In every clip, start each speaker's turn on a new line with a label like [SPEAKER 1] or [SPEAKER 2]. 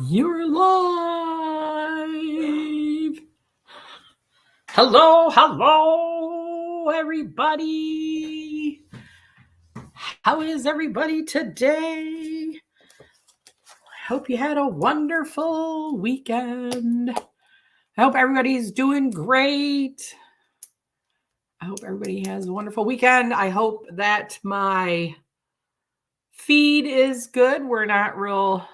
[SPEAKER 1] You're live. Hello, everybody. How is everybody today? I hope you had a wonderful weekend. I hope everybody's doing great. I hope everybody has a wonderful weekend. I hope that my feed is good. We're not real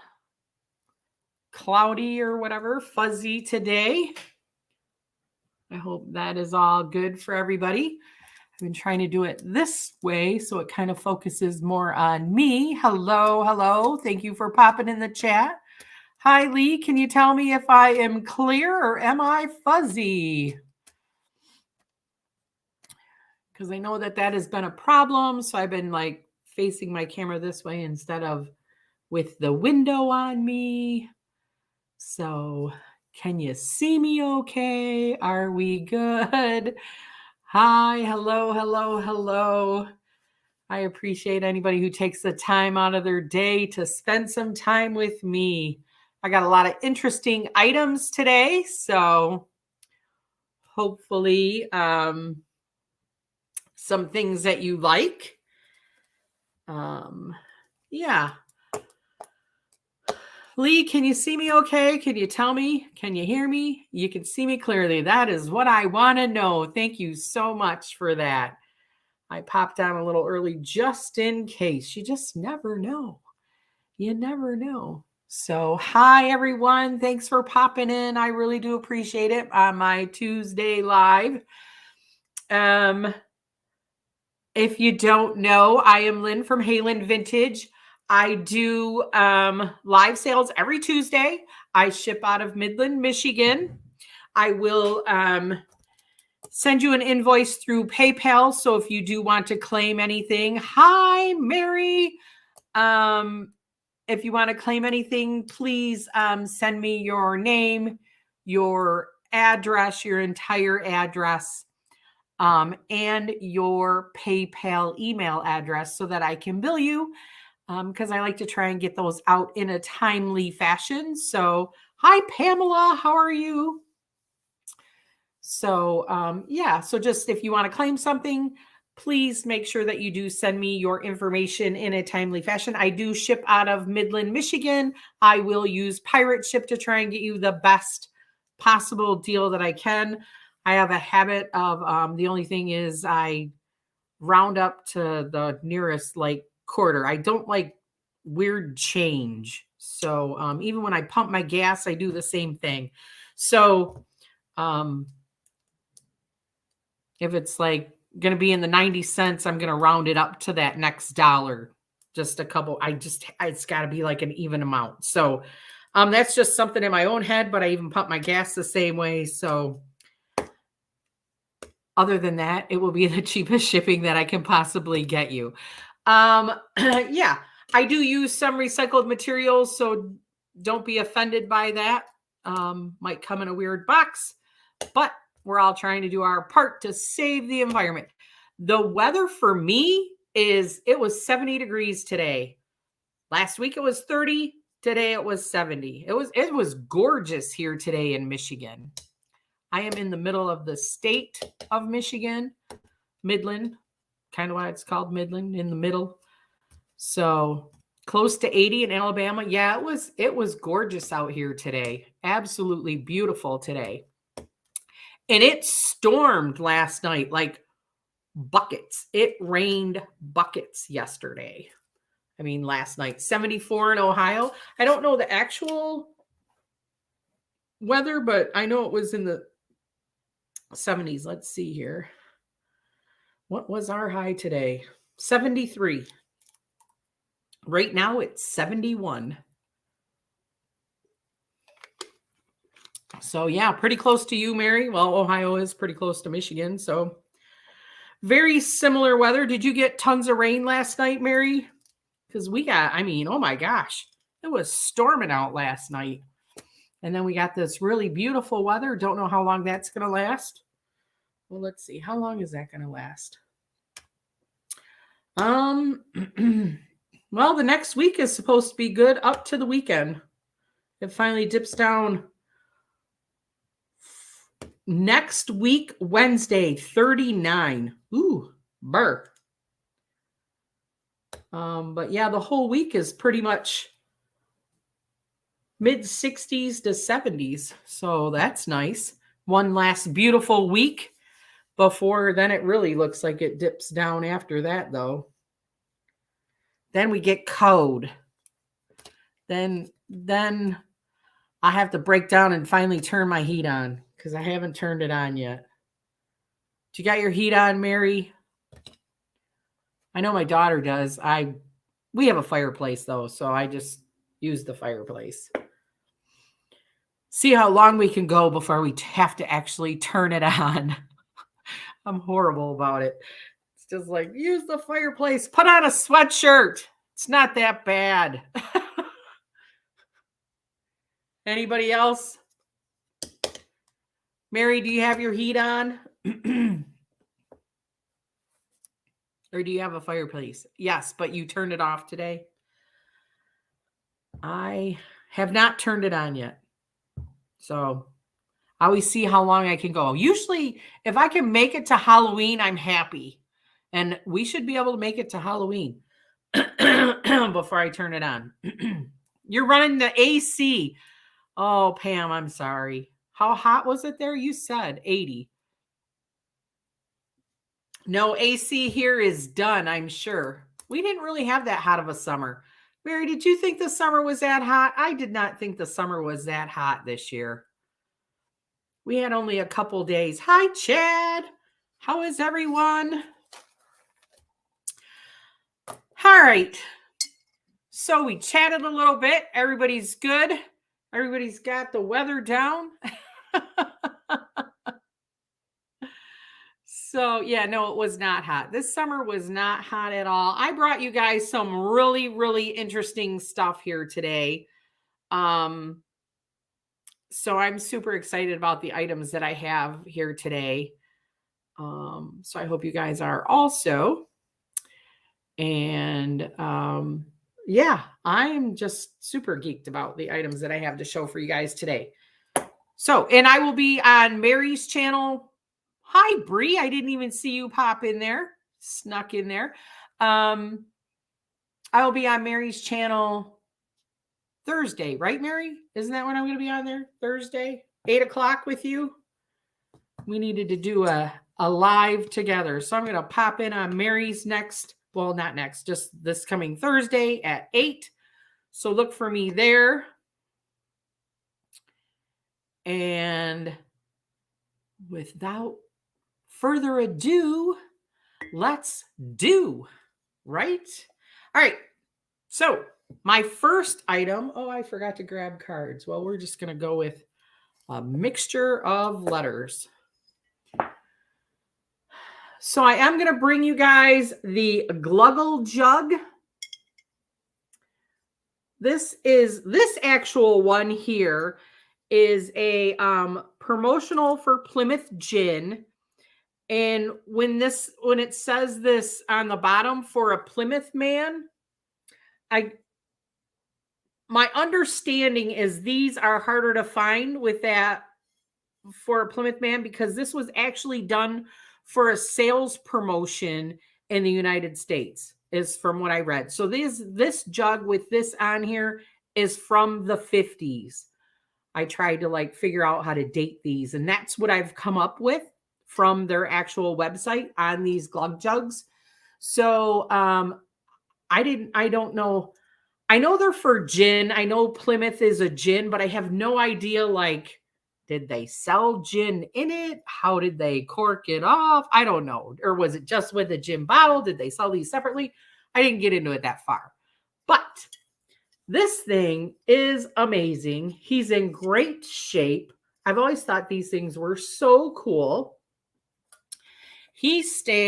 [SPEAKER 1] cloudy or whatever, fuzzy today. I hope that is all good for everybody. I've been trying to do it this way so it kind of focuses more on me. Hello. Thank you for popping in the chat. Hi, Lee. Can you tell me if I am clear or am I fuzzy? Because I know that has been a problem. So I've been like facing my camera this way instead of with the window on me. So can you see me okay? Are we good? Hi, hello. I appreciate anybody who takes the time out of their day to spend some time with me. I got a lot of interesting items today, so hopefully some things that you like. Yeah. Lee, can you see me okay? Can you tell me? Can you hear me? You can see me clearly. That is what I want to know. Thank you so much for that. I popped on a little early just in case. You just never know. You never know. So, hi, everyone. Thanks for popping in. I really do appreciate it on my Tuesday live. If you don't know, I am Lynn from Halynnvintage. I do live sales every Tuesday. I ship out of Midland, Michigan. I will send you an invoice through PayPal. So if you do want to claim anything, hi, Mary. If you want to claim anything, please send me your name, your address, your entire address, and your PayPal email address so that I can bill you, because I like to try and get those out in a timely fashion. So, hi, Pamela. How are you? So, so just if you want to claim something, please make sure that you do send me your information in a timely fashion. I do ship out of Midland, Michigan. I will use Pirate Ship to try and get you the best possible deal that I can. I have a habit of, the only thing is I round up to the nearest like quarter. I don't like weird change. So even when I pump my gas, I do the same thing. So if it's like going to be in the 90 cents, I'm going to round it up to that next dollar. Just a couple. It's got to be like an even amount. So that's just something in my own head, but I even pump my gas the same way. So other than that, it will be the cheapest shipping that I can possibly get you. Yeah, I do use some recycled materials, so don't be offended by that. Might come in a weird box, but we're all trying to do our part to save the environment. The weather for me it was 70 degrees today. Last week it was 30. Today it was 70. It was gorgeous here today in Michigan. I am in the middle of the state of Michigan, Midland, kind of why it's called Midland, in the middle. So close to 80 in Alabama. Yeah, it was gorgeous out here today. Absolutely beautiful today. And it stormed last night, like buckets. It rained buckets yesterday. I mean, last night, 74 in Ohio. I don't know the actual weather, but I know it was in the 70s. Let's see here. What was our high today? 73. Right now it's 71. So yeah, pretty close to you, Mary. Well, Ohio is pretty close to Michigan, so very similar weather. Did you get tons of rain last night, Mary? Because oh my gosh, it was storming out last night. And then we got this really beautiful weather. Don't know how long that's going to last. Well, let's see. How long is that going to last? Well, the next week is supposed to be good up to the weekend. It finally dips down next week, Wednesday, 39. Ooh, burr. But yeah, the whole week is pretty much mid 60s to 70s. So that's nice. One last beautiful week before then it really looks like it dips down after that, though. Then we get cold. Then I have to break down and finally turn my heat on because I haven't turned it on yet. Do you got your heat on, Mary? I know my daughter does. We have a fireplace though, so I just use the fireplace. See how long we can go before we have to actually turn it on. I'm horrible about it. It's just like, use the fireplace, put on a sweatshirt. It's not that bad. Anybody else? Mary, do you have your heat on? Or do you have a fireplace? Yes, but you turned it off today. I have not turned it on yet. So I always see how long I can go. Usually, if I can make it to Halloween, I'm happy. And we should be able to make it to Halloween before I turn it on. You're running the AC. Oh, Pam, I'm sorry. How hot was it there? You said 80. No, AC here is done, I'm sure. We didn't really have that hot of a summer. Mary, did you think the summer was that hot? I did not think the summer was that hot this year. We had only a couple days. Hi, Chad. How is everyone? All right. So we chatted a little bit. Everybody's good. Everybody's got the weather down. So, yeah, no, it was not hot. This summer was not hot at all. I brought you guys some really, really interesting stuff here today. So I'm super excited about the items that I have here today. So I hope you guys are also. And yeah, I am just super geeked about the items that I have to show for you guys today. So, and I will be on Mary's channel. Hi, Bree. I didn't even see you pop in there. Snuck in there. I will be on Mary's channel Thursday, right, Mary? Isn't that when I'm going to be on there? Thursday, 8 o'clock with you. We needed to do a live together. So I'm going to pop in on Mary's next. Well, not next, just this coming Thursday at 8. So look for me there. And without further ado, let's do, right? All right. So my first item, oh, I forgot to grab cards. Well, we're just going to go with a mixture of letters. So I am going to bring you guys the Gluggle Jug. This actual one here is a promotional for Plymouth Gin. And when it says this on the bottom for a Plymouth man, my understanding is these are harder to find with that for a Plymouth man because this was actually done for a sales promotion in the United States, is from what I read. So this jug with this on here is from the 50s. I tried to figure out how to date these, and that's what I've come up with from their actual website on these glug jugs. So I don't know. I know they're for gin. I know Plymouth is a gin, but I have no idea, did they sell gin in it? How did they cork it off? I don't know. Or was it just with a gin bottle? Did they sell these separately? I didn't get into it that far. But this thing is amazing. He's in great shape. I've always thought these things were so cool. He stands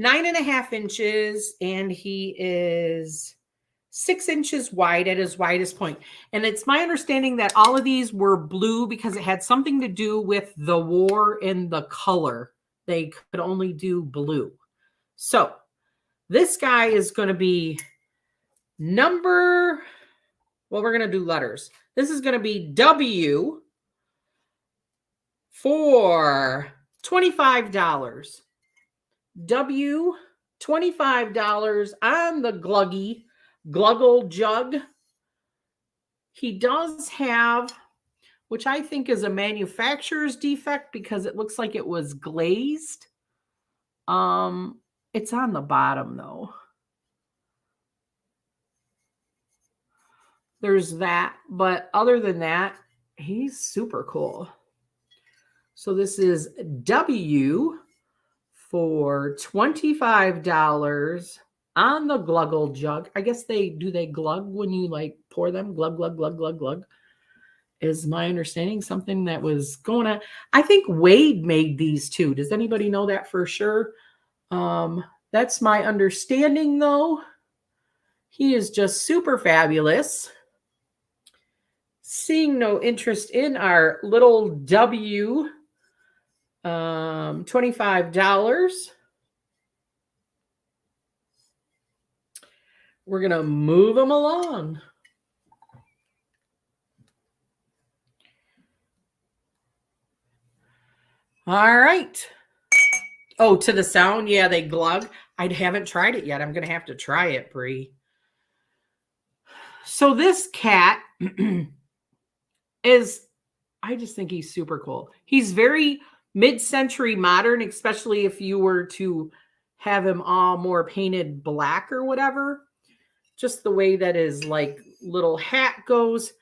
[SPEAKER 1] 9.5 inches, and he is 6 inches wide at his widest point. And it's my understanding that all of these were blue because it had something to do with the war and the color. They could only do blue. So this guy is going to be number Well, we're going to do letters. This is going to be W for $25. W, $25 on the Gluggle jug. He does have, which I think is a manufacturer's defect because it looks like it was glazed. It's on the bottom though. There's that, but other than that, he's super cool. So this is W for $25 on the Gluggle jug. I guess they glug when you like pour them? Glug, glug, glug, glug, glug. Is my understanding something that was going on. I think Wade made these too. Does anybody know that for sure? That's my understanding though. He is just super fabulous. Seeing no interest in our little W, $25. We're going to move them along. All right. Oh, to the sound. Yeah, they glug. I haven't tried it yet. I'm going to have to try it, Bree. So this cat is, I just think he's super cool. He's very mid-century modern, especially if you were to have him all more painted black or whatever. Just the way that his like little hat goes.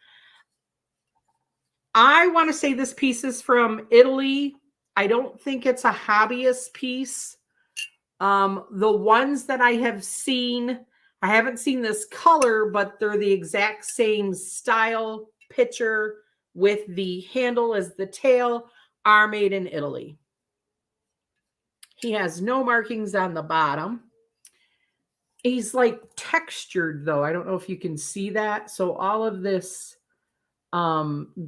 [SPEAKER 1] I want to say this piece is from Italy. I don't think it's a hobbyist piece. The ones that I have seen, I haven't seen this color, but they're the exact same style picture with the handle as the tail, are made in Italy. He has no markings on the bottom. He's like textured though. I don't know if you can see that. So all of this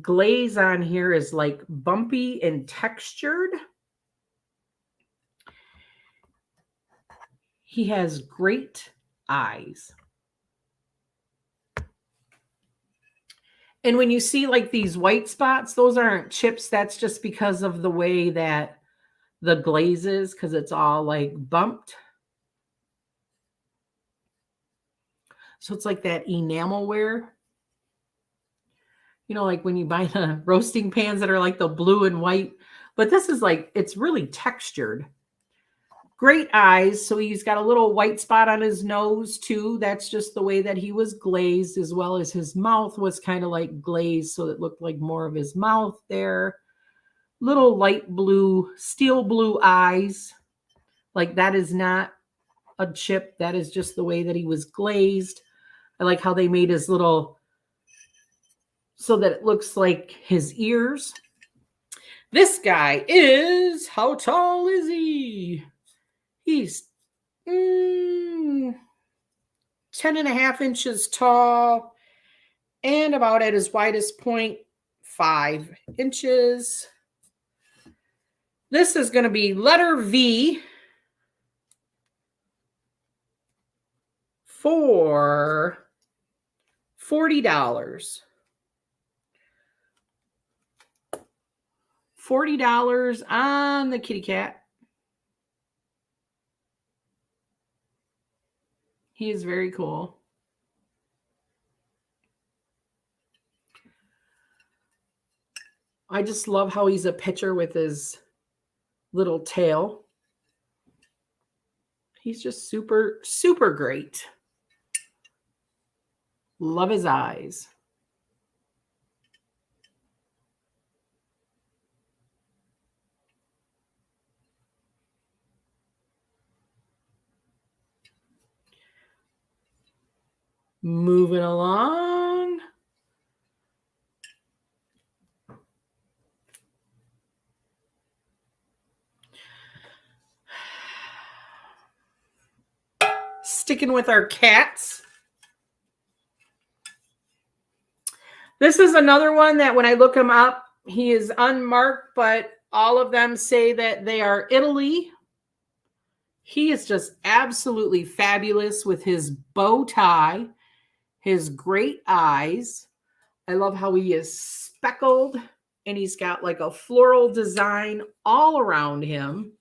[SPEAKER 1] glaze on here is like bumpy and textured. He has great eyes. And when you see like these white spots, those aren't chips. That's just because of the way that the glaze is, because it's all like bumped. So it's like that enamelware. You know, like when you buy the roasting pans that are like the blue and white. But this is like, it's really textured. Great eyes. So he's got a little white spot on his nose too. That's just the way that he was glazed, as well as his mouth was kind of like glazed. So it looked like more of his mouth there. Little light blue, steel blue eyes. Like that is not a chip. That is just the way that he was glazed. I like how they made his little, so that it looks like his ears. This guy is, how tall is he? He's 10.5 inches tall and about at his widest point, 5 inches. This is going to be letter V for $40. $40 on the kitty cat. He is very cool. I just love how he's a picture with his little tail. He's just super, super great. Love his eyes. Moving along. Sticking with our cats. This is another one that when I look him up, he is unmarked, but all of them say that they are Italy. He is just absolutely fabulous with his bow tie, his great eyes. I love how he is speckled and he's got like a floral design all around him.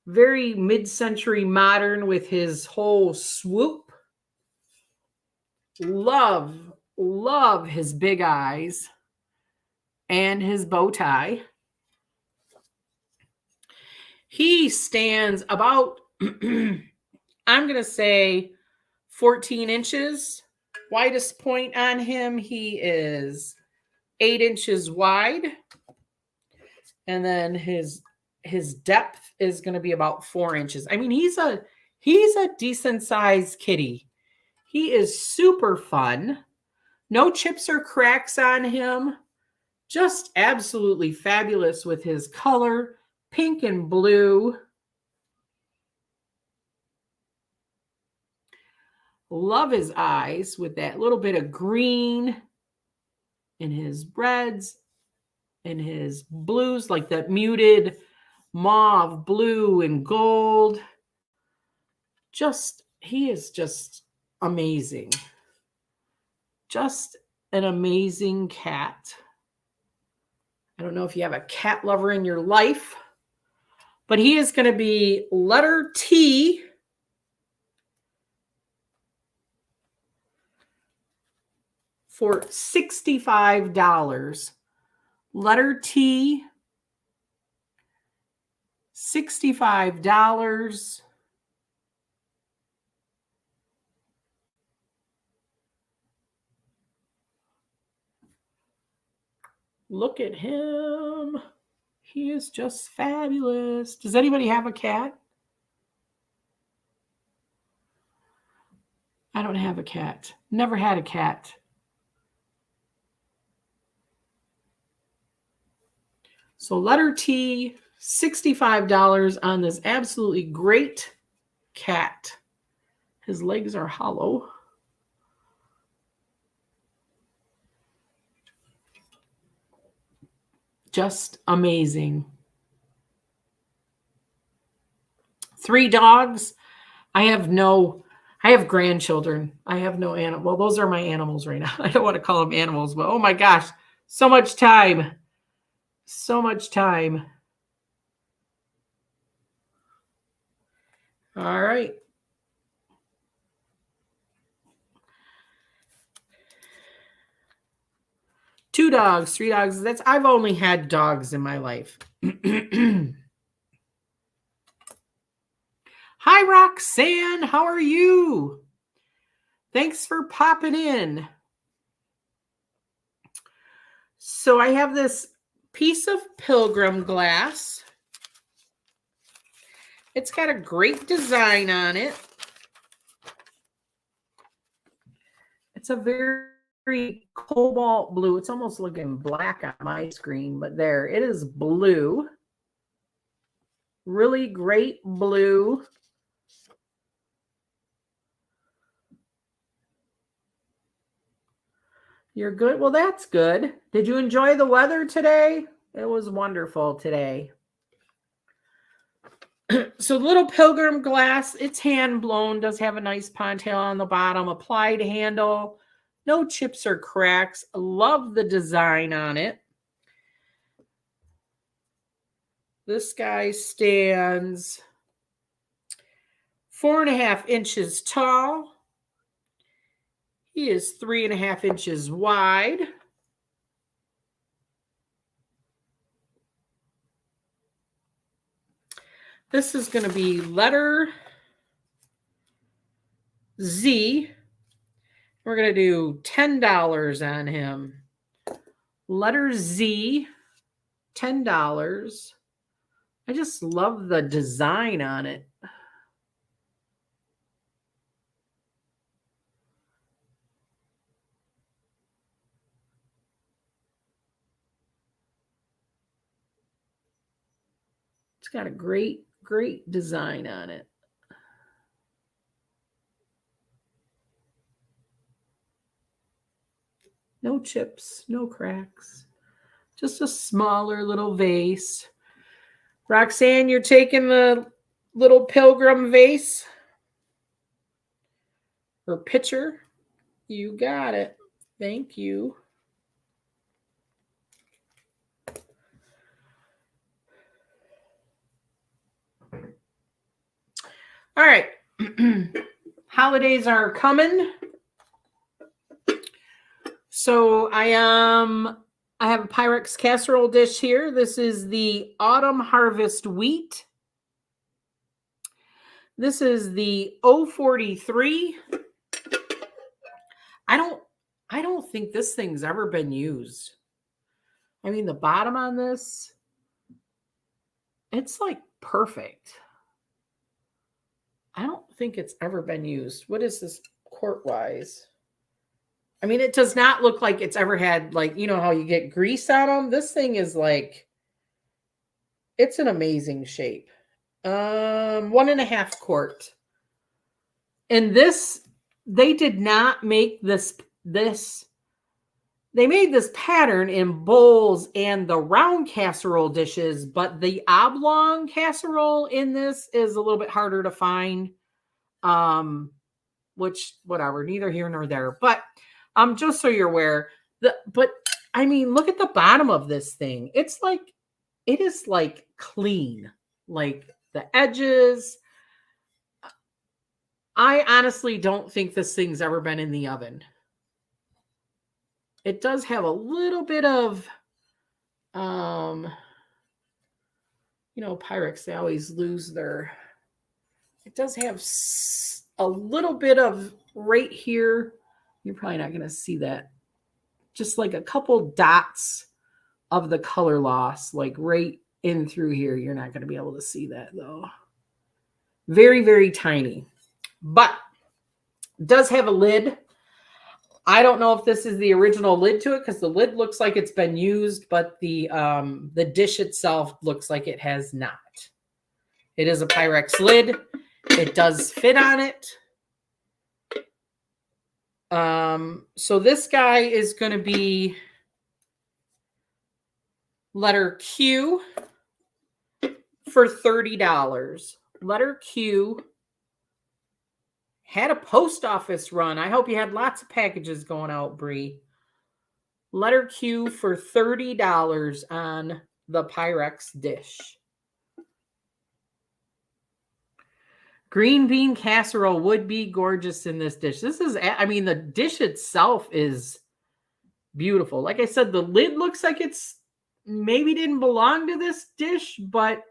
[SPEAKER 1] Very mid-century modern with his whole swoop. Love his big eyes and his bow tie. He stands about, I'm going to say 14 inches. Widest point on him, he is 8 inches wide. And then his depth is going to be about 4 inches. I mean, he's a decent sized kitty. He is super fun. No chips or cracks on him. Just absolutely fabulous with his color, pink and blue. Love his eyes with that little bit of green in his reds and his blues, like that muted mauve, blue, and gold. He is just amazing. Just an amazing cat. I don't know if you have a cat lover in your life, but he is going to be letter T. For $65. Letter T, $65. Look at him. He is just fabulous. Does anybody have a cat? I don't have a cat. Never had a cat. So letter T, $65 on this absolutely great cat. His legs are hollow. Just amazing. 3 dogs. I have grandchildren. I have no animal. Well, those are my animals right now. I don't want to call them animals, but oh my gosh, so much time. So much time. All right. Two dogs, 3 dogs. I've only had dogs in my life. Hi, Roxanne. How are you? Thanks for popping in. So I have this piece of pilgrim glass. It's got a great design on it. It's a very cobalt blue. It's almost looking black on my screen, but there, it is blue. Really great blue. You're good? Well, that's good. Did you enjoy the weather today? It was wonderful today. So little pilgrim glass, it's hand blown, does have a nice pontail on the bottom, applied handle, no chips or cracks. Love the design on it. This guy stands 4.5 inches tall. He is 3.5 inches wide. This is going to be letter Z. We're going to do $10 on him. Letter Z, $10. I just love the design on it. It's got a great design on it. No chips, no cracks. Just a smaller little vase. Roxanne, you're taking the little pilgrim vase or pitcher. You got it. Thank you. All right. Holidays are coming. So I have a Pyrex casserole dish here. This is the Autumn Harvest Wheat. This is the 043. I don't think this thing's ever been used. I mean, the bottom on this, it's like perfect. I don't think it's ever been used. What is this quart-wise? I mean, it does not look like it's ever had, like, you know how you get grease on them? This thing is like, it's an amazing shape. 1.5 quart. And this, they did not make this, they made this pattern in bowls and the round casserole dishes, but the oblong casserole in this is a little bit harder to find. Which, whatever, neither here nor there. But just so you're aware, but I mean, look at the bottom of this thing. It's like, it is like clean, like the edges. I honestly don't think this thing's ever been in the oven. It does have a little bit of, you know, Pyrex, they always lose their, it does have a little bit of right here. You're probably not going to see that. Just like a couple dots of the color loss, like right in through here. You're not going to be able to see that though. Very, very tiny, but does have a lid. I don't know if this is the original lid to it because the lid looks like it's been used, but the dish itself looks like it has not. It is a Pyrex lid. It does fit on it. So this guy is going to be letter Q for $30. Letter Q had a post office run. I hope you had lots of packages going out, Bree. Letter Q for $30 on the Pyrex dish. Green bean casserole would be gorgeous in this dish. This is, I mean, the dish itself is beautiful. Like I said, the lid looks like it's maybe didn't belong to this dish, but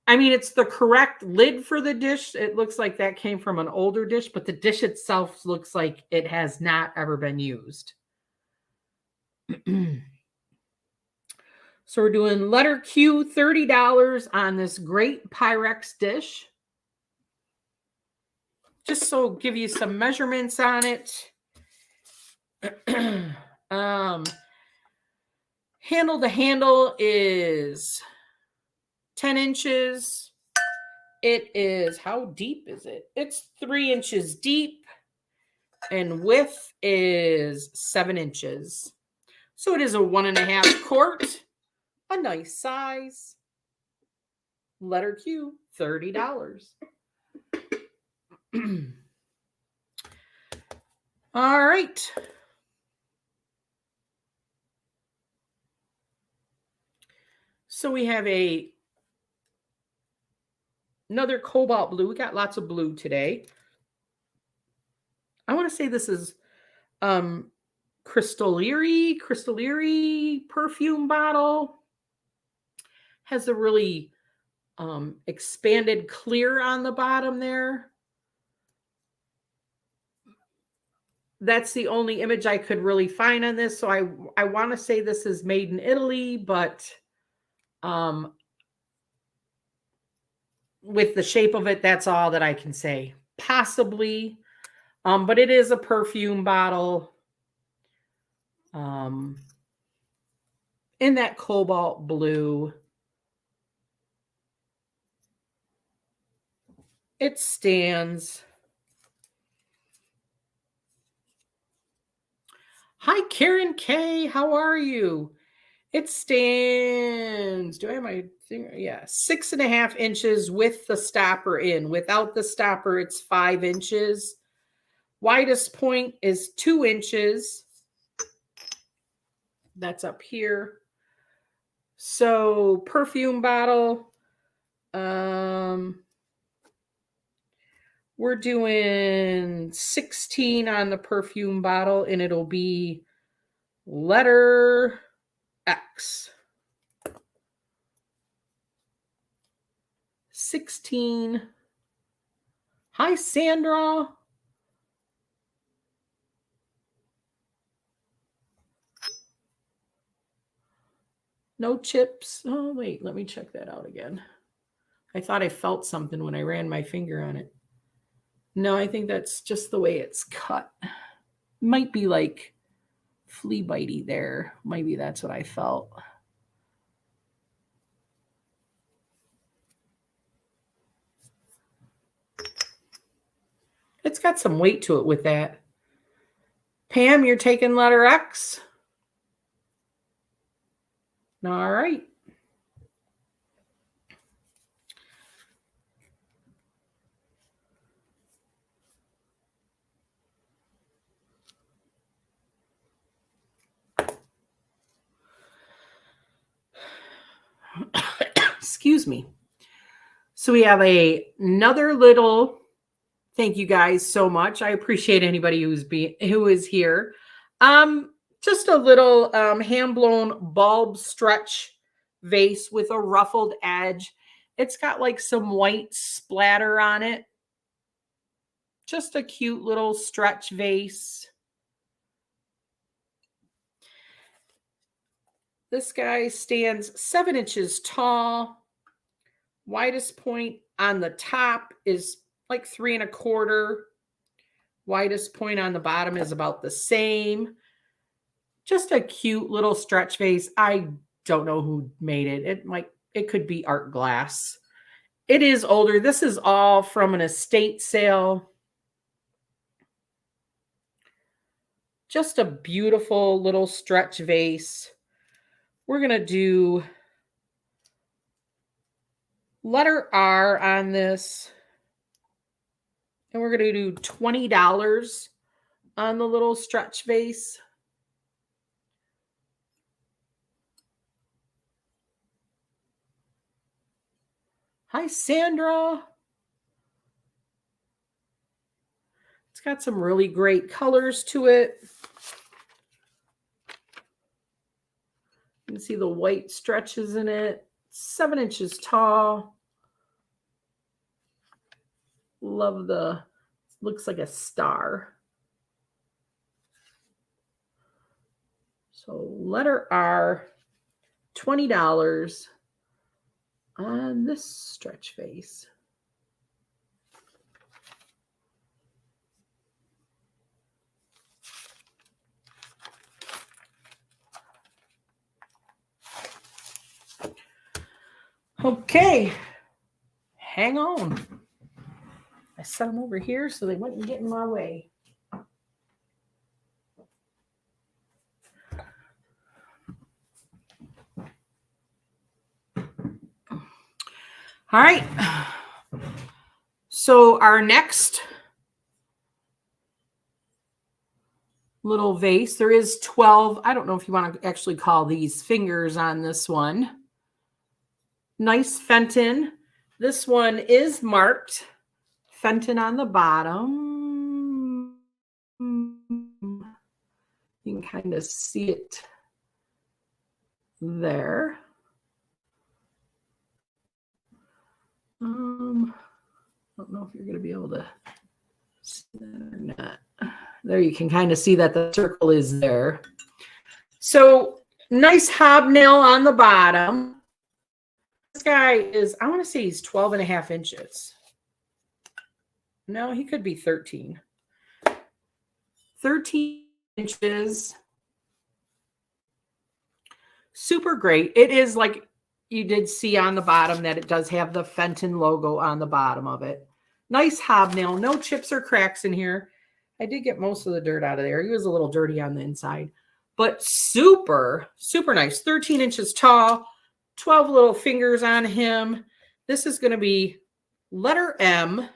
[SPEAKER 1] I mean, it's the correct lid for the dish. It looks like that came from an older dish, but the dish itself looks like it has not ever been used. So we're doing letter Q, $30 on this great Pyrex dish. Just so give you some measurements on it. Handle to handle is 10 inches. It is, how deep is it? It's 3 inches deep and width is 7 inches. So it is a 1.5 quart, a nice size. Letter Q, $30. All right. So we have another cobalt blue. We got lots of blue today. I want to say this is Crystallery perfume bottle. Has a really expanded clear on the bottom there. That's the only image I could really find on this. So I want to say this is made in Italy, but with the shape of it, that's all that I can say. Possibly. But it is a perfume bottle. In that cobalt blue. It stands. Hi, Karen K. How are you? It stands. Do I have my thing? Yeah, 6.5 inches with the stopper in. Without the stopper, it's 5 inches. Widest point is 2 inches. That's up here. So perfume bottle, we're doing 16 on the perfume bottle, and it'll be letter X. 16. Hi, Sandra. No chips. Oh, wait, let me check that out again. I thought I felt something when I ran my finger on it. No, I think that's just the way it's cut. Might be like flea bitey there. Maybe that's what I felt. It's got some weight to it with that. Pam, you're taking letter X? All right. Excuse me. So we have another little, thank you guys so much. I appreciate anybody who is here. Just a little hand-blown bulb stretch vase with a ruffled edge. It's got like some white splatter on it. Just a cute little stretch vase. This guy stands 7 inches tall. Widest point on the top is like 3 1/4. Widest point on the bottom is about the same. Just a cute little stretch vase. I don't know who made it. It could be art glass. It is older. This is all from an estate sale. Just a beautiful little stretch vase. We're going to do letter R on this. And we're going to do $20 on the little stretch vase. Hi, Sandra. It's got some really great colors to it. You can see the white stretches in it. 7 inches tall. Love looks like a star. So letter R, $20 on this stretch vase. Okay, hang on. I set them over here so they wouldn't get in my way. All right. So our next little vase, there is 12. I don't know if you want to actually call these fingers on this one. Nice Fenton. This one is marked Fenton on the bottom. You can kind of see it there. I don't know if you're going to be able to see that or not. There you can kind of see that the circle is there. So nice hobnail on the bottom. This guy is, I want to say he's 12 1/2 inches. No, he could be 13. 13 inches. Super great. It is like you did see on the bottom that it does have the Fenton logo on the bottom of it. Nice hobnail. No chips or cracks in here. I did get most of the dirt out of there. He was a little dirty on the inside. But super, super nice. 13 inches tall. 12 little fingers on him. This is going to be letter M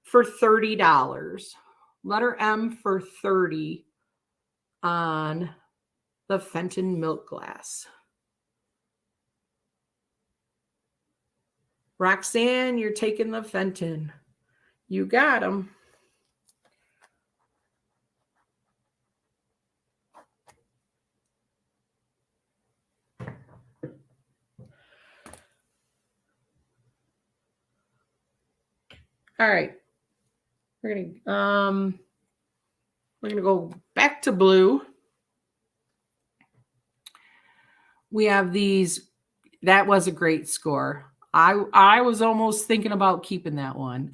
[SPEAKER 1] for $30. Letter M for 30 on the Fenton milk glass. Roxanne, you're taking the Fenton. You got them. All right. We're gonna go back to blue. We have these. That was a great score. I was almost thinking about keeping that one.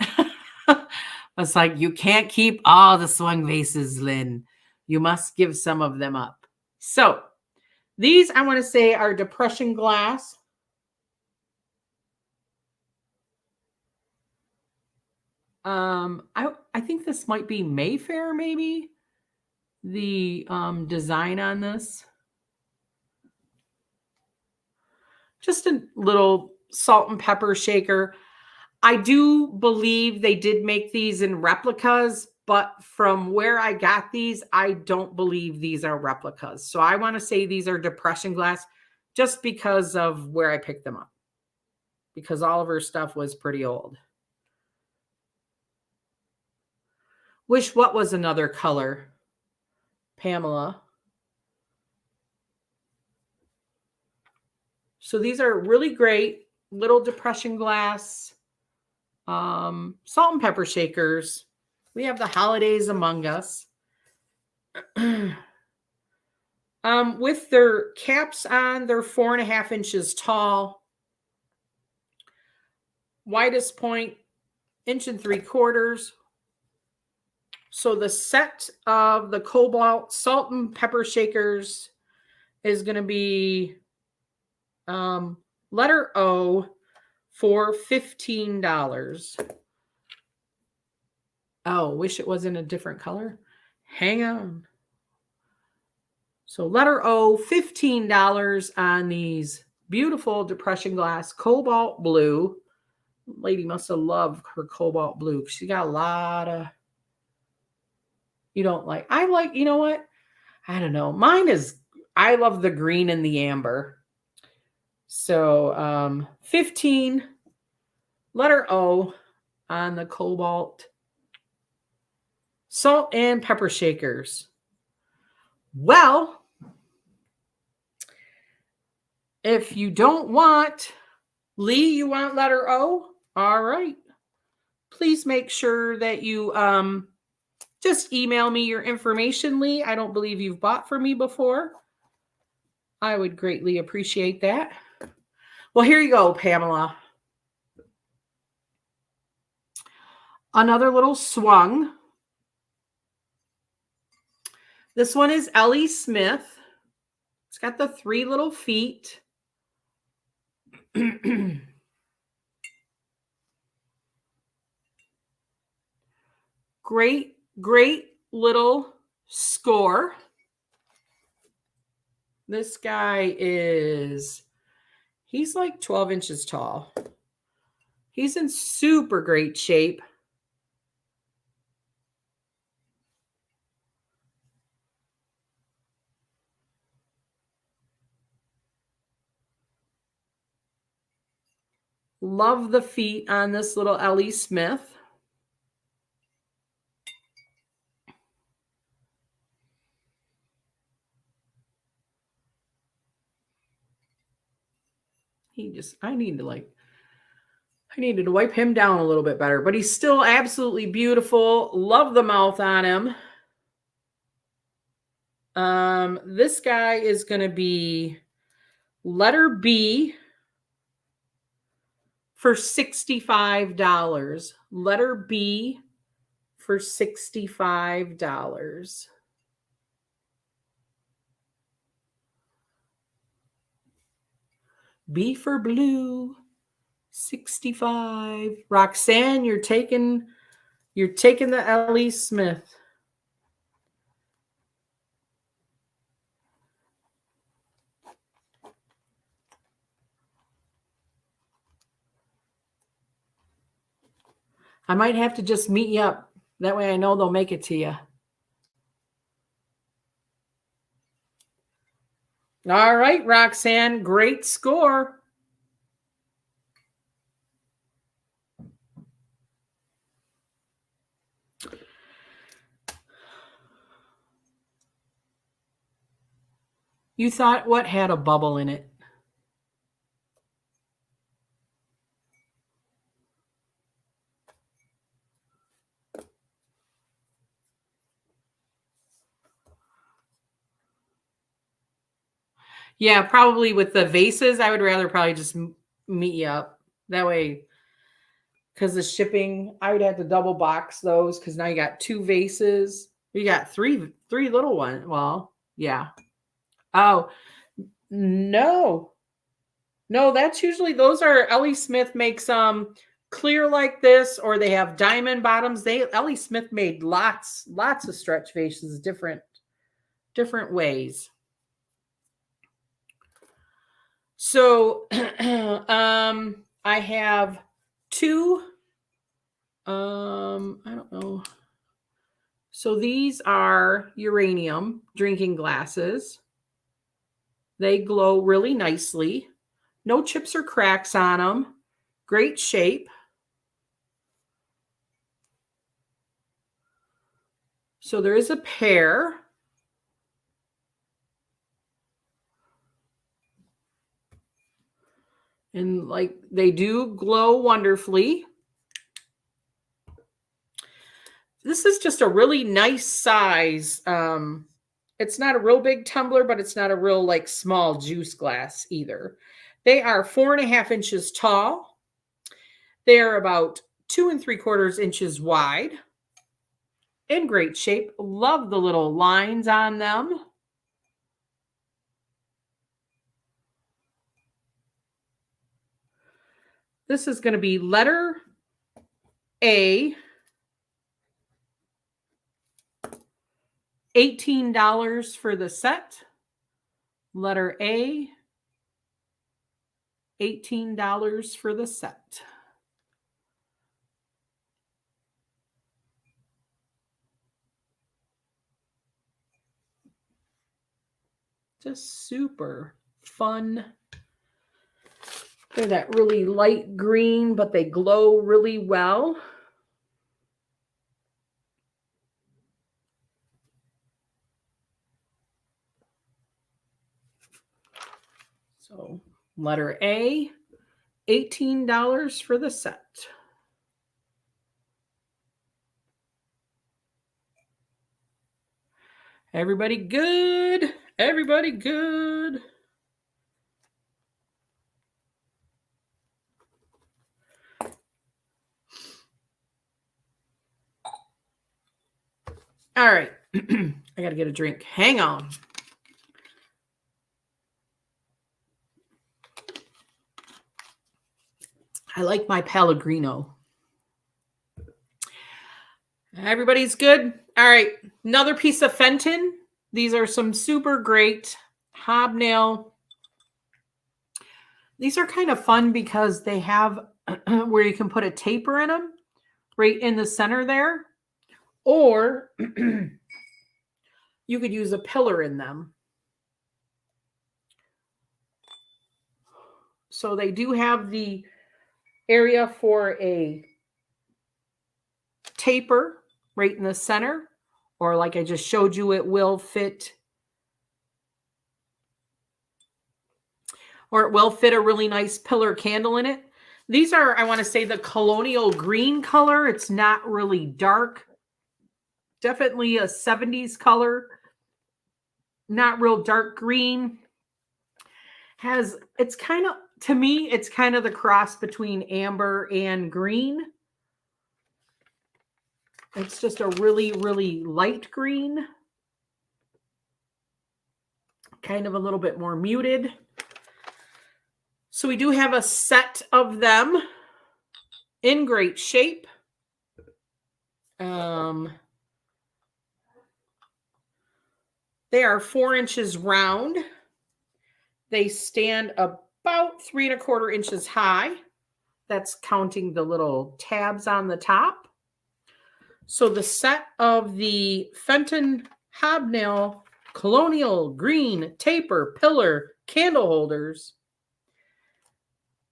[SPEAKER 1] It's like, you can't keep all the swung vases, Lynn. You must give some of them up. So these, I want to say, are depression glass. I think this might be Mayfair, maybe. The design on this. Just a little salt and pepper shaker. I do believe they did make these in replicas, but from where I got these, I don't believe these are replicas. So I want to say these are depression glass just because of where I picked them up. Because all of her stuff was pretty old. Wish what was another color? Pamela. So these are really great little depression glass, salt and pepper shakers. We have the holidays among us. With their caps on, they're 4.5 inches tall. Widest point, 1.75 inches. So the set of the Cobalt salt and pepper shakers is going to be letter O for $15. Oh, wish it was in a different color. Hang on. So letter O, $15 on these beautiful depression glass cobalt blue. Lady must have loved her cobalt blue. She got a lot of, you don't like. I like, you know what? I don't know. Mine is, I love the green and the amber. So 15, letter O on the cobalt salt and pepper shakers. Well, if you don't want Lee, you want letter O? All right. Please make sure that you just email me your information, Lee. I don't believe you've bought from me before. I would greatly appreciate that. Well, here you go, Pamela. Another little swung. This one is Ellie Smith. It's got the 3 little feet. Great, great little score. This guy he's like 12 inches tall. He's in super great shape. Love the feet on this little Ellie Smith. I needed to wipe him down a little bit better, but he's still absolutely beautiful. Love the mouth on him. This guy is going to be letter B for $65. Letter B for $65. B for blue, 65. Roxanne, you're taking the Ellie Smith. I might have to just meet you up That way I know they'll make it to you. All right, Roxanne, great score. You thought what had a bubble in it? Yeah, probably with the vases, I would rather probably just meet you up. That way, because the shipping, I would have to double box those because now you got 2 vases. You got three little ones. Well, yeah. Oh, no. No, that's usually those are Ellie Smith makes clear like this, or they have diamond bottoms. Ellie Smith made lots of stretch vases different ways. So I have 2 I don't know. So these are uranium drinking glasses. They glow really nicely. No chips or cracks on them. Great shape. So there is a pair. And like they do glow wonderfully. This is just a really nice size. It's not a real big tumbler, but it's not a real like small juice glass either. They are 4.5 inches tall. They are about 2 3/4 inches wide. In great shape. Love the little lines on them. This is going to be letter A, $18 for the set. Letter A, $18 for the set. Just super fun. They're that really light green, but they glow really well. So letter A, $18 for the set. Everybody good? Everybody good? All right. I got to get a drink. Hang on. I like my Pellegrino. Everybody's good? All right. Another piece of Fenton. These are some super great hobnail. These are kind of fun because they have where you can put a taper in them right in the center there. Or you could use a pillar in them. So they do have the area for a taper right in the center, or like I just showed you, it will fit, or it will fit a really nice pillar candle in it. These are, I want to say, the colonial green color. It's not really dark. Definitely a 70s color. Not real dark green. It's kind of, to me, it's kind of the cross between amber and green. It's just a really, really light green. Kind of a little bit more muted. So we do have a set of them in great shape. They are 4 inches round. They stand about 3 1/4 inches high. That's counting the little tabs on the top. So the set of the Fenton Hobnail Colonial Green Taper Pillar Candle Holders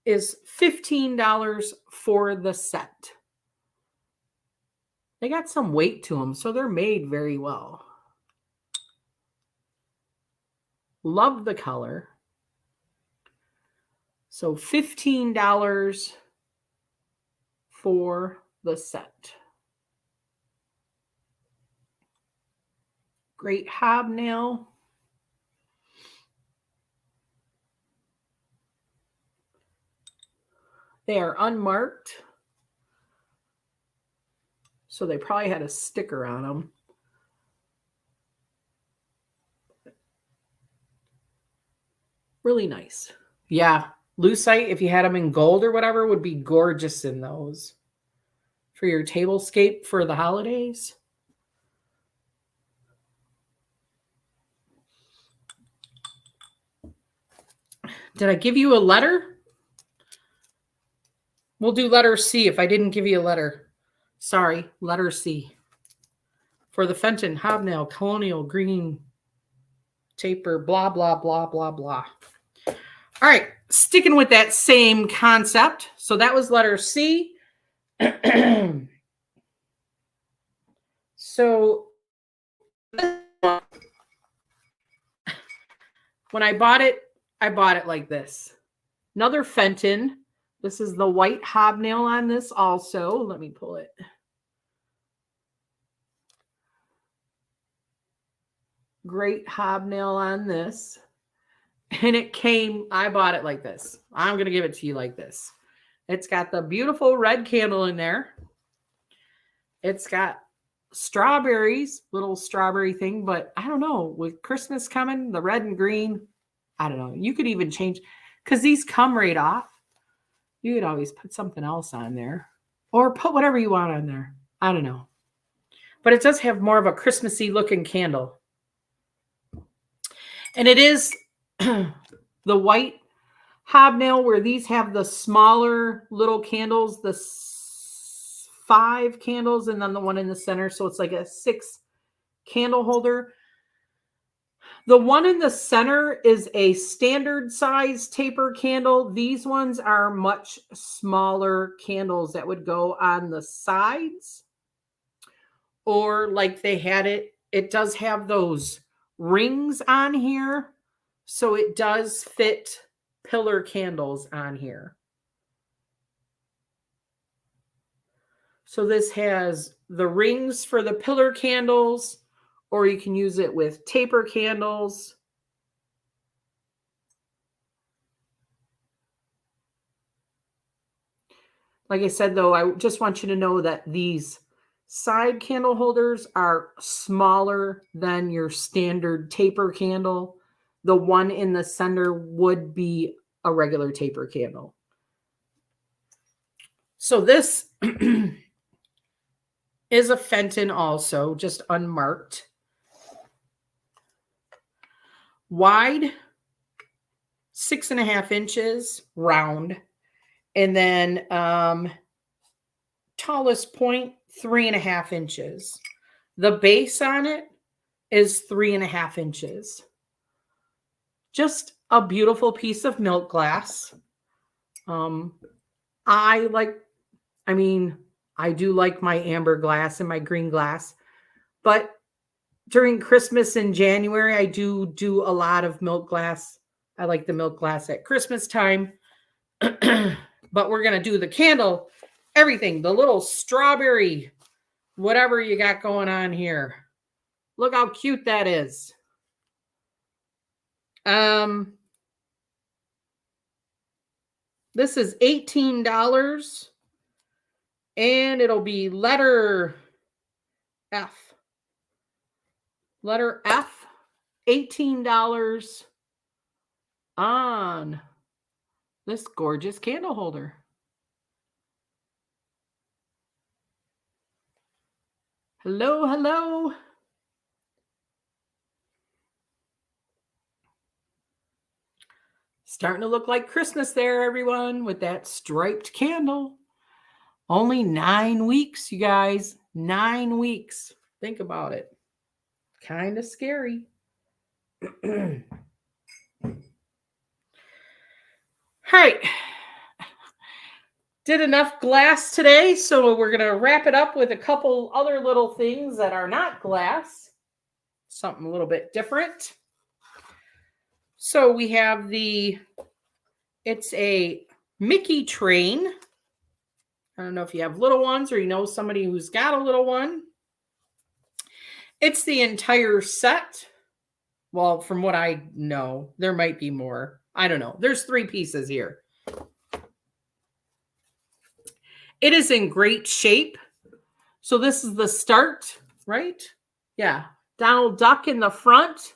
[SPEAKER 1] is $15 for the set. They got some weight to them, so they're made very well. Love the color. So $15 for the set. Great hobnail. They are unmarked. So they probably had a sticker on them. Really nice. Yeah. Lucite, if you had them in gold or whatever, would be gorgeous in those. For your tablescape for the holidays. Did I give you a letter? We'll do letter C if I didn't give you a letter. Sorry, letter C. For the Fenton Hobnail Colonial Green Taper, blah, blah, blah, blah, blah. All right, sticking with that same concept. So that was letter C. So when I bought it like this. Another Fenton. This is the white hobnail on this also. Let me pull it. Great hobnail on this. And it came, I bought it like this. I'm going to give it to you like this. It's got the beautiful red candle in there. It's got strawberries, little strawberry thing, but I don't know, with Christmas coming, the red and green, I don't know. You could even change, because these come right off. You could always put something else on there or put whatever you want on there. I don't know. But it does have more of a Christmassy looking candle. And it is the white hobnail where these have the smaller little candles, the 5 candles, and then the one in the center. So it's like a 6 candle holder. The one in the center is a standard size taper candle. These ones are much smaller candles that would go on the sides. Or like they had it, it does have those rings on here. So it does fit pillar candles on here. So this has the rings for the pillar candles, or you can use it with taper candles. Like I said, though, I just want you to know that these side candle holders are smaller than your standard taper candle. The one in the center would be a regular taper candle. So this is a Fenton also, just unmarked. Wide, 6.5 inches, round. And then tallest point, 3.5 inches. The base on it is 3.5 inches. Just a beautiful piece of milk glass. I do like my amber glass and my green glass, but during Christmas and January, I do a lot of milk glass. I like the milk glass at Christmas time, but we're going to do the candle, everything, the little strawberry, whatever you got going on here. Look how cute that is. This is $18 and it'll be letter F. Letter F, $18 on this gorgeous candle holder. Hello, hello. Starting to look like Christmas there, everyone, with that striped candle. Only 9 weeks, you guys. 9 weeks. Think about it. Kind of scary. All right. Did enough glass today, so we're going to wrap it up with a couple other little things that are not glass. Something a little bit different. So we have it's a Mickey train. I don't know if you have little ones or you know somebody who's got a little one. It's the entire set. Well, from what I know, there might be more. I don't know. There's 3 pieces here. It is in great shape. So this is the start, right? Yeah. Donald Duck in the front.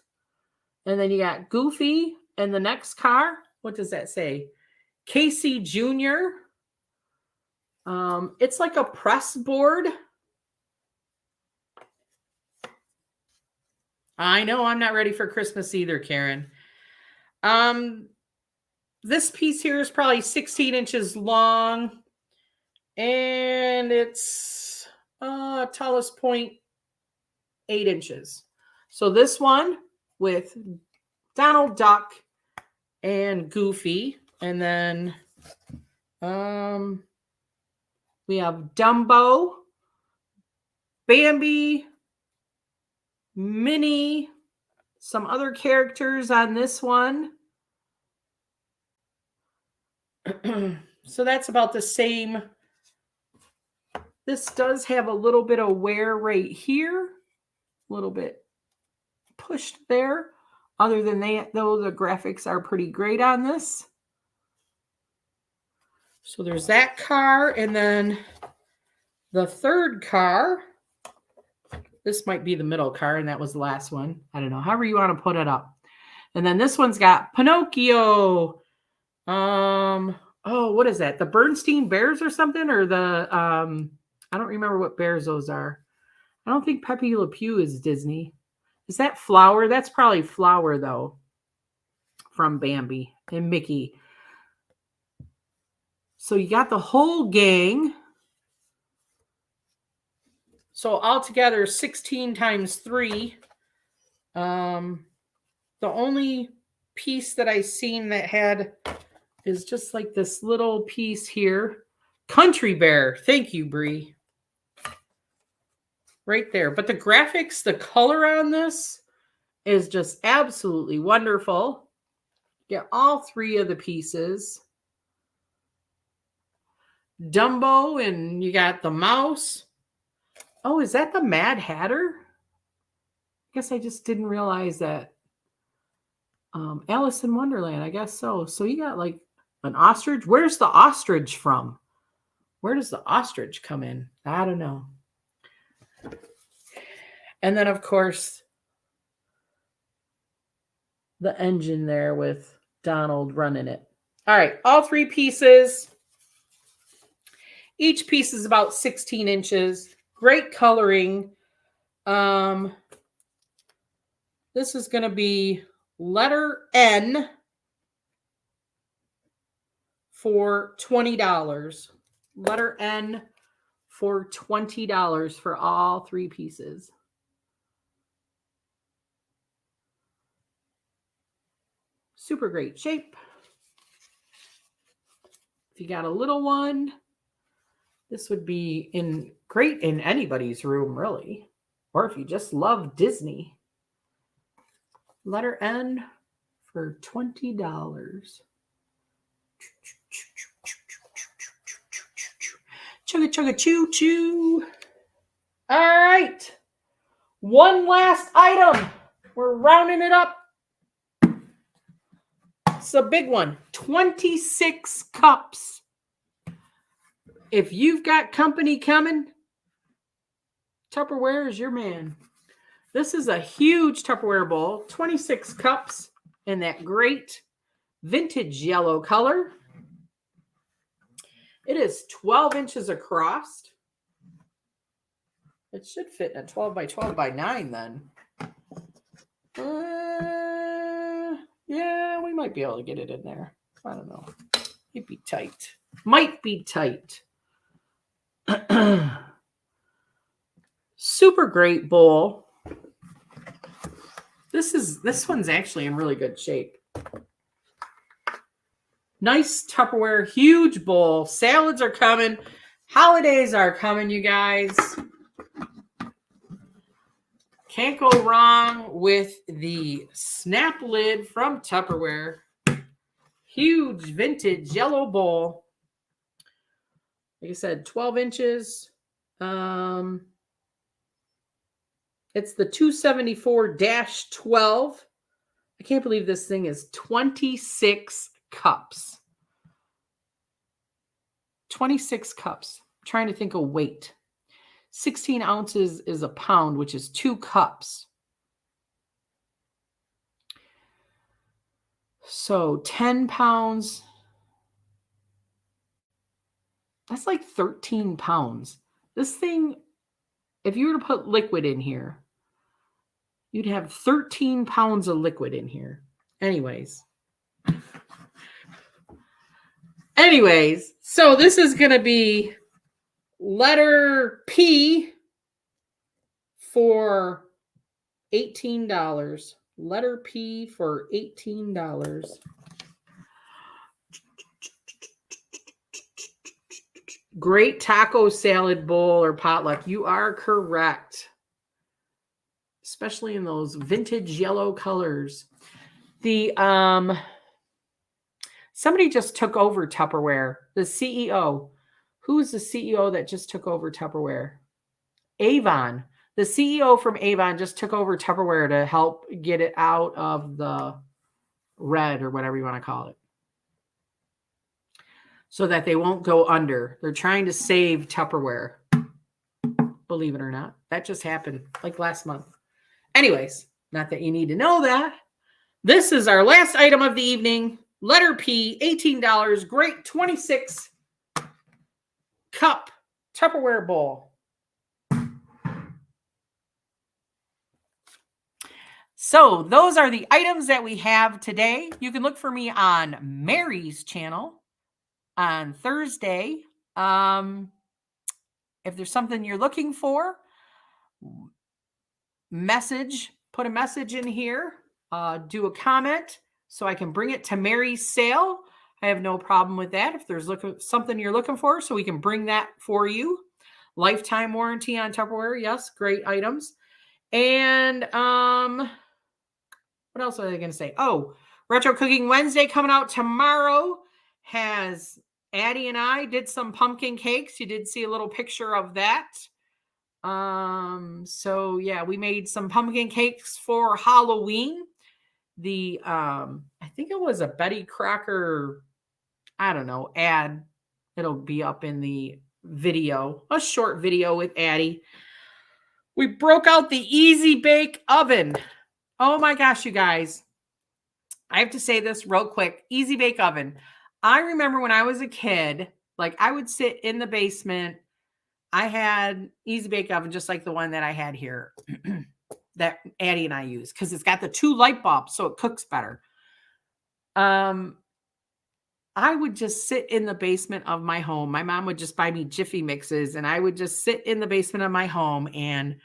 [SPEAKER 1] And then you got Goofy in the next car. What does that say? Casey Jr. It's like a press board. I know I'm not ready for Christmas either, Karen. This piece here is probably 16 inches long. And it's tallest point 8 inches. So this one with Donald Duck and Goofy. And then we have Dumbo, Bambi, Minnie, some other characters on this one. So that's about the same. This does have a little bit of wear right here, a little bit pushed there. Other than that, though, the graphics are pretty great on this. So there's that car, and then the third car. This might be the middle car, and that was the last one. I don't know, however you want to put it up. And then this one's got Pinocchio. Oh, what is that? The Bernstein Bears or something? Or the, I don't remember what bears those are. I don't think Pepe Le Pew is Disney. Is that Flower? That's probably Flower, though, from Bambi and Mickey. So you got the whole gang. So altogether, 16 times 3. The only piece that I seen that had is just like this little piece here. Country Bear. Thank you, Bree. Right there. But the graphics, the color on this is just absolutely wonderful. Get all 3 of the pieces. Dumbo, and you got the mouse. Oh, is that the Mad Hatter? I guess I just didn't realize that. Alice in Wonderland, I guess so. So you got like an ostrich. Where's the ostrich from? Where does the ostrich come in? I don't know. And then, of course, the engine there with Donald running it. All right, all 3 pieces. Each piece is about 16 inches. Great coloring. This is going to be letter N for $20. Letter N for $20 for all 3 pieces. Super great shape. If you got a little one, this would be great in anybody's room, really. Or if you just love Disney. Letter N for $20. Chugga chugga choo choo. All right. One last item. We're rounding it up. It's a big one. 26 cups. If you've got company coming, Tupperware is your man. This is a huge Tupperware bowl. 26 cups in that great vintage yellow color. It is 12 inches across. It should fit in a 12 by 12 by 9 then. Yeah, we might be able to get it in there. I don't know. Might be tight. Might be tight. Super great bowl. This one's actually in really good shape. Nice Tupperware, huge bowl. Salads are coming. Holidays are coming, you guys. Can't go wrong with the snap lid from Tupperware. Huge vintage yellow bowl. Like I said, 12 inches. It's the 274-12. I can't believe this thing is 26 cups. 26 cups. I'm trying to think of weight. 16 ounces is a pound, which is 2 cups. So 10 pounds. That's like 13 pounds. This thing, if you were to put liquid in here, you'd have 13 pounds of liquid in here. Anyways, so this is going to be letter P for $18. Letter P for $18. Great taco salad bowl or potluck. You are correct. Especially in those vintage yellow colors. The somebody just took over Tupperware. The CEO. Who is the CEO that just took over Tupperware? Avon. The CEO from Avon just took over Tupperware to help get it out of the red or whatever you want to call it, so that they won't go under. They're trying to save Tupperware. Believe it or not. That just happened like last month. Anyways, not that you need to know that. This is our last item of the evening. Letter P, $18. Great 26 cup Tupperware bowl. So those are the items that we have today. You can look for me on Mary's channel on Thursday. If there's something you're looking for, put a message in here, do a comment so I can bring it to Mary's sale. I have no problem with that. If there's something you're looking for, so we can bring that for you. Lifetime warranty on Tupperware. Yes, great items. And what else are they going to say? Oh, Retro Cooking Wednesday coming out tomorrow. Has Addie and I did some pumpkin cakes. You did see a little picture of that. So yeah, we made some pumpkin cakes for Halloween. The I think it was a Betty Crocker, I don't know, ad. It'll be up in the video, a short video with Addie. We broke out the Easy Bake Oven. Oh my gosh, you guys. I have to say this real quick. Easy Bake Oven. I remember when I was a kid, like I would sit in the basement. I had Easy Bake Oven just like the one that I had here that Addie and I use, because it's got the 2 light bulbs, so it cooks better. I would just sit in the basement of my home. My mom would just buy me Jiffy mixes, and I would just sit in the basement of my home and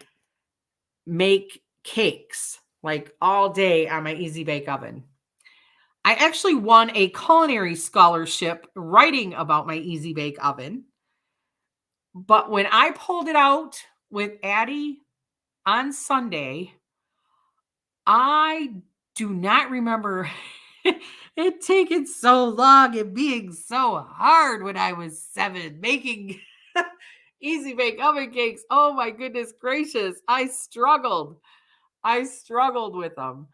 [SPEAKER 1] make cakes like all day on my Easy Bake Oven. I actually won a culinary scholarship writing about my Easy Bake Oven. But when I pulled it out with Addie on Sunday, I do not remember it taking so long and being so hard when I was 7 making Easy Bake Oven cakes. Oh my goodness gracious. I struggled with them.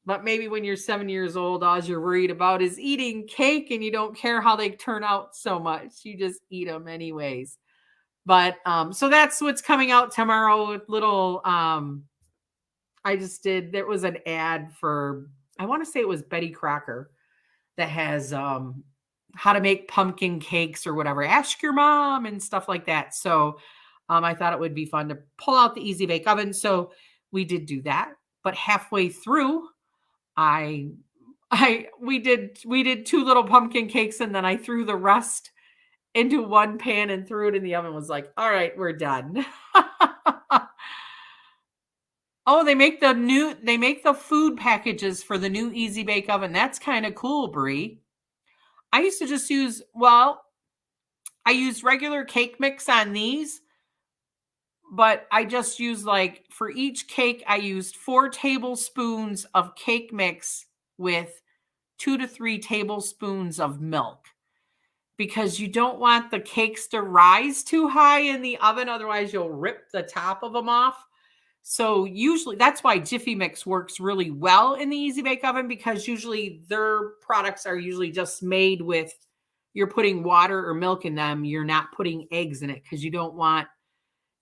[SPEAKER 1] But maybe when you're 7 years old, all you're worried about is eating cake and you don't care how they turn out so much. You just eat them anyways. But so that's what's coming out tomorrow with little there was an ad for, I want to say it was Betty Crocker, that has how to make pumpkin cakes or whatever. Ask your mom and stuff like that. So I thought it would be fun to pull out the Easy Bake Oven. So we did do that. But halfway through, we did 2 little pumpkin cakes, and then I threw the rest into one pan and threw it in the oven. Was like, all right, we're done. Oh, they make the food packages for the new Easy Bake Oven. That's kind of cool, Brie. I used to just use, well, I used regular cake mix on these, but I just used like for each cake, I used 4 tablespoons of cake mix with 2 to 3 tablespoons of milk, because you don't want the cakes to rise too high in the oven. Otherwise, you'll rip the top of them off. So usually that's why Jiffy Mix works really well in the Easy Bake Oven, because usually their products are usually just made with, you're putting water or milk in them. You're not putting eggs in it because you don't want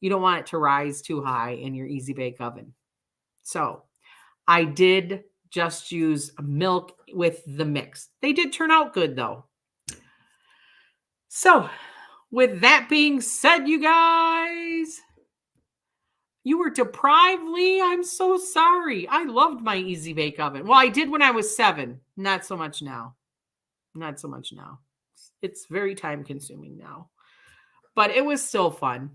[SPEAKER 1] it to rise too high in your Easy Bake Oven. So I did just use milk with the mix. They did turn out good though. So with that being said, you guys, you were deprived, Lee. I'm so sorry. I loved my Easy Bake Oven. Well, I did when I was 7. Not so much now. Not so much now. It's very time consuming now. But it was still fun.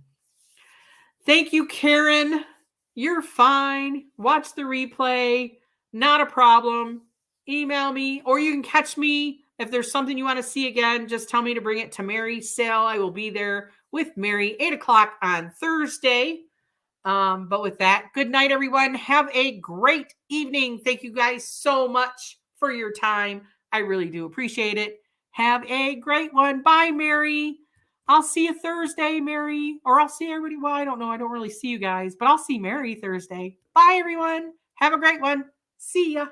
[SPEAKER 1] Thank you, Karen. You're fine. Watch the replay. Not a problem. Email me, or you can catch me. If there's something you want to see again, just tell me to bring it to Mary's sale. I will be there with Mary 8 o'clock on Thursday. But with that, good night, everyone. Have a great evening. Thank you guys so much for your time. I really do appreciate it. Have a great one. Bye, Mary. I'll see you Thursday, Mary. Or I'll see everybody. Well, I don't know. I don't really see you guys, but I'll see Mary Thursday. Bye, everyone. Have a great one. See ya.